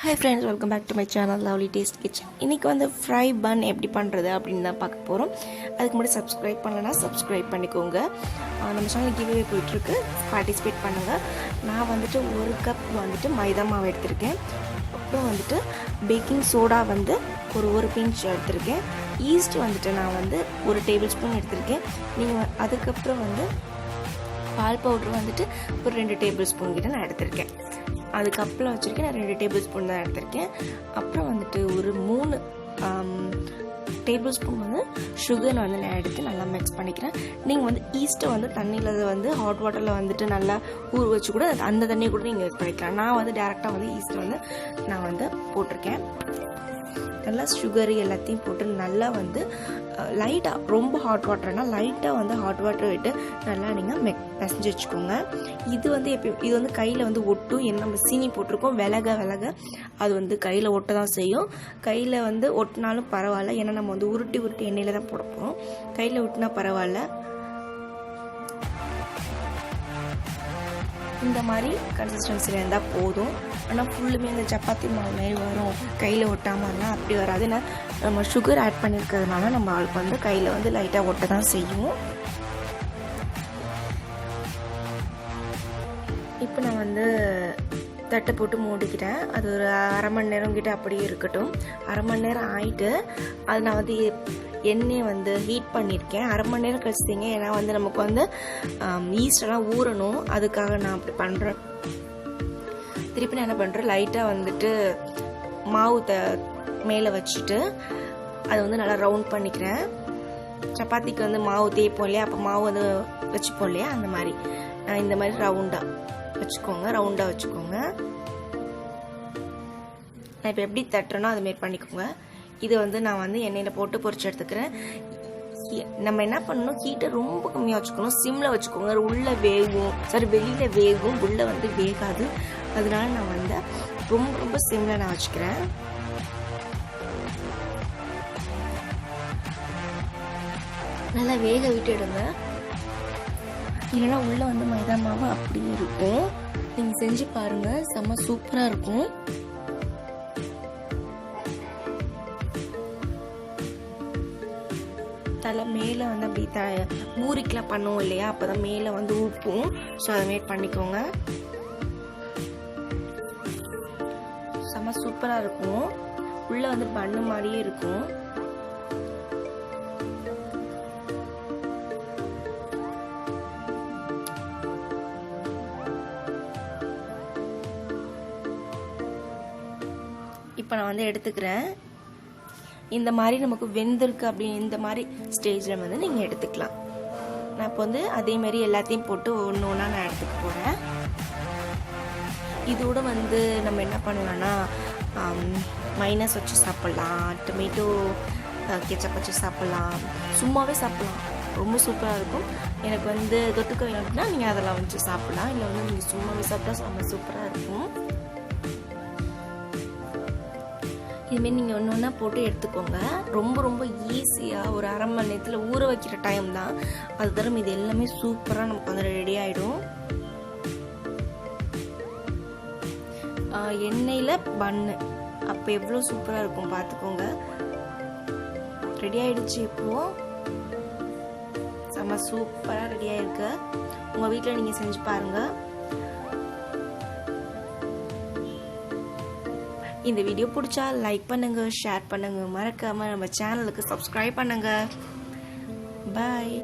Hi friends, welcome back to my channel Lovely Taste Kitchen. இன்னைக்கு வந்து fry பன் எப்படி பண்றது அப்படினு தான் பார்க்க போறோம். அதுக்கு முன்னாடி subscribe பண்ணலனா subscribe பண்ணிக்கோங்க. நம்ம சேனல் giveaway போயிட்டு இருக்கு. பார்ட்டிசிபேட் பண்ணுங்க. நான் வந்துட்டு 1 கப் வந்துட்டு மைதா மாவு எடுத்துர்க்கேன். அப்புறம் வந்துட்டு பேக்கிங் சோடா வந்து ஒரு பிஞ்ச் எடுத்துர்க்கேன். ஈஸ்ட் வந்துட்டு நான் வந்து 1 டேபிள்ஸ்பூன் எடுத்துர்க்கேன். நீங்க அதுக்கு அப்புறம் வந்து பால் பவுடர் வந்துட்டு ஒரு 2 டேபிள்ஸ்பூன் கிட்ட நான் எடுத்துர்க்கேன். அது கப்பில் வச்சுருக்கேன். நான் 2 டேபிள் ஸ்பூன் தான் எடுத்திருக்கேன். அப்புறம் வந்துட்டு ஒரு 3 டேபிள் ஸ்பூன் வந்து சுகர் வந்து நான் எடுத்து நல்லா மிக்ஸ் பண்ணிக்கிறேன். நீங்கள் வந்து ஈஸ்ட்டை வந்து தண்ணியில் வந்து ஹாட் வாட்டரில் வந்துட்டு நல்லா ஊற வச்சு கூட அந்த தண்ணியை கூட நீங்கள் யூஸ் பண்ணிக்கலாம். நான் வந்து டேரெக்டாக வந்து ஈஸ்ட்டை வந்து நான் வந்து போட்டிருக்கேன். நல்லா சுகரு எல்லாத்தையும் போட்டு நல்லா வந்து லைட்டாக ரொம்ப ஹாட் வாட்டர்னால் லைட்டாக வந்து ஹாட் வாட்டர் விட்டு நல்லா நீங்கள் பிசைஞ்சு வச்சுக்கோங்க. இது வந்து இது வந்து கையில் வந்து ஒட்டும். என்ன நம்ம சீனி போட்டிருக்கோம், விலக அது வந்து கையில் ஒட்ட தான் செய்யும். கையில் வந்து ஒட்டினாலும் பரவாயில்ல, ஏன்னா நம்ம வந்து உருட்டி எண்ணெயில் தான் போட போகிறோம். கையில் ஒட்டினா பரவாயில்ல. இந்த மாதிரி கன்சிஸ்டன்சியில் இருந்தால் போதும். ஆனால் ஃபுல்லுமே இந்த சப்பாத்தி மாவு மாதிரி வரும், கையில் ஒட்டாமல் இருந்தால் அப்படி வராது. ஏன்னா நம்ம சுகர் ஆட் பண்ணியிருக்கிறதுனால நம்ம ஆளுக்கு வந்து கையில் வந்து லைட்டாக ஒட்ட தான் செய்யும். இப்போ நான் வந்து தட்டை போட்டு மூடிக்கிறேன். அது ஒரு அரை மணி நேரம் கிட்ட அப்படியே இருக்கட்டும். அரை மணி நேரம் ஆகிட்டு அது நான் வந்து எண்ணெயை வந்து ஹீட் பண்ணியிருக்கேன். அரை மணி நேரம் கழிச்சிங்க, ஏன்னா வந்து நமக்கு வந்து ஈஸ்டெல்லாம் ஊறணும். அதுக்காக நான் அப்படி பண்ணுறேன். திருப்பி நான் என்ன பண்ணுறேன், லைட்டாக வந்துட்டு மாவு மேலே வச்சுட்டு அதை வந்து நல்லா ரவுண்ட் பண்ணிக்கிறேன். சப்பாத்திக்கு வந்து மாவு தேய்ப்போம் இல்லையா, அப்போ மாவு வந்து வச்சுப்போம் இல்லையா, அந்த மாதிரி இந்த மாதிரி ரவுண்டாக வச்சுக்கோங்க. நான் இப்போ எப்படி தட்டுறேனோ அதுமாரி பண்ணிக்கோங்க. இதை வந்து நான் வந்து எண்ணெயில் போட்டு பொரிச்சு எடுத்துக்கிறேன். நம்ம என்ன பண்ணணும், ஹீட்டை ரொம்ப கம்மியாக வச்சுக்கணும். சிம்மில் வச்சுக்கோங்க. உள்ளே வேகும், வெளியில் வேகும், உள்ளே வந்து வேகாது. அதனால நான் வந்து ரொம்ப சிம்மில் நான் வச்சுக்கிறேன். நல்லா வேக விட்டுடுங்க, இல்லைன்னா உள்ளே வந்து மைதா மாவு அப்படியே இருக்கும். நீங்கள் செஞ்சு பாருங்கள், செம்ம சூப்பராக இருக்கும். தலை மேலே வந்து அப்படி பூரிக்கெலாம் பண்ணுவோம் இல்லையா, அப்போ தான் மேலே வந்து ஊப்பும். ஸோ அதுமாரி பண்ணிக்கோங்க. செம்ம சூப்பராக இருக்கும். உள்ளே வந்து பண்ணு மாதிரியே இருக்கும். இப்போ நான் வந்து எடுத்துக்கிறேன். இந்த மாதிரி நமக்கு வெந்திருக்கு அப்படின்னு இந்த மாதிரி ஸ்டேஜில் வந்து நீங்கள் எடுத்துக்கலாம். நான் இப்போ வந்து அதேமாரி எல்லாத்தையும் போட்டு ஒன்று ஒன்றா நான் எடுத்துக்க போகிறேன். இதோட வந்து நம்ம என்ன பண்ணலான்னா மைனஸ் வச்சு சாப்பிட்லாம், டொமேட்டோ கெச்சப் வச்சு சாப்பிட்லாம், சும்மாவே சாப்பிட்லாம். ரொம்ப சூப்பராக இருக்கும். எனக்கு வந்து தொட்டுக்க வேணும் அப்படின்னா நீங்கள் அதெல்லாம் வச்சு சாப்பிட்லாம். இல்லை வந்து நீங்கள் சும்மாவே சாப்பிட்டா செம்ம சூப்பராக இருக்கும். இதுமாரி நீங்கள் ஒன்று ஒன்றா போட்டு எடுத்துக்கோங்க. ரொம்ப ஈஸியாக ஒரு அரை மணி நேரத்தில் ஊற வைக்கிற டைம் தான். அது தரும் இது எல்லாமே சூப்பராக நமக்கு வந்து ரெடி ஆகிடும். எண்ணெயில் பன்னு அப்போ எவ்வளோ சூப்பராக இருக்கும் பார்த்துக்கோங்க. ரெடி ஆகிடுச்சு. இப்போது செம்ம சூப்பராக ரெடி ஆகிருக்கு. உங்கள் வீட்டில் நீங்கள் செஞ்சு பாருங்கள். இந்த வீடியோ பிடிச்சா லைக் பண்ணுங்க, ஷேர் பண்ணுங்க, மறக்காம நம்ம சேனலுக்கு சப்ஸ்கிரைப் பண்ணுங்க. பாய்.